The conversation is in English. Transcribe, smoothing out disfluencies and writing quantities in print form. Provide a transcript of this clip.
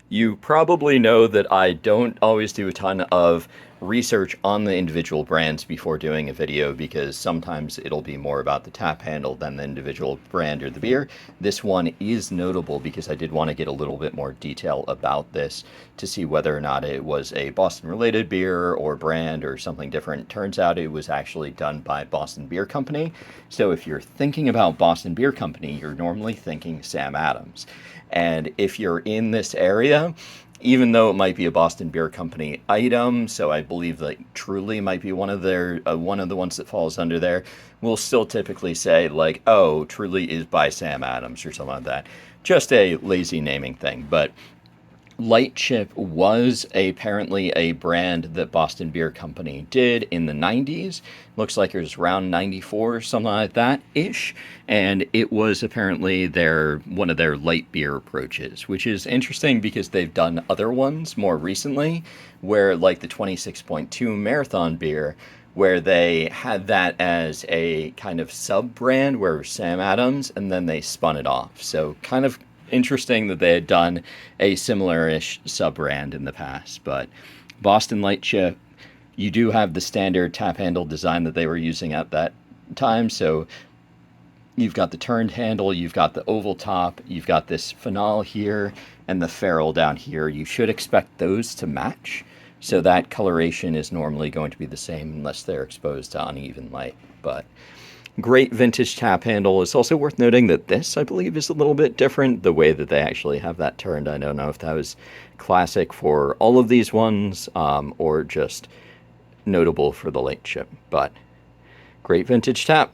You probably know that I don't always do a ton of research on the individual brands before doing a video because sometimes it'll be more about the tap handle than the individual brand or the beer. This one is notable because I did want to get a little bit more detail about this to see whether or not it was a Boston related beer or brand or something different. Turns out it was actually done by Boston Beer Company. So if you're thinking about Boston Beer Company, you're normally thinking Sam Adams. And if you're in this area, even though it might be a Boston Beer Company item, so I believe that Truly might be one of the ones that falls under there, we'll still typically say like, oh, Truly is by Sam Adams or something like that. Just a lazy naming thing, but Lightship was apparently a brand that Boston Beer Company did in the 90s. Looks like it was around 94, something like that ish. And it was apparently one of their light beer approaches, which is interesting because they've done other ones more recently, where like the 26.2 Marathon beer, where they had that as a kind of sub brand where it was Sam Adams, and then they spun it off. So kind of interesting that they had done a similar-ish sub-brand in the past. But Boston Lightship, you do have the standard tap handle design that they were using at that time. So you've got the turned handle, you've got the oval top, you've got this finale here, and the ferrule down here. You should expect those to match. So that coloration is normally going to be the same unless they're exposed to uneven light. But great vintage tap handle. It's also worth noting that this, I believe, is a little bit different. The way that they actually have that turned, I don't know if that was classic for all of these ones or just notable for the Lightship. But great vintage tap.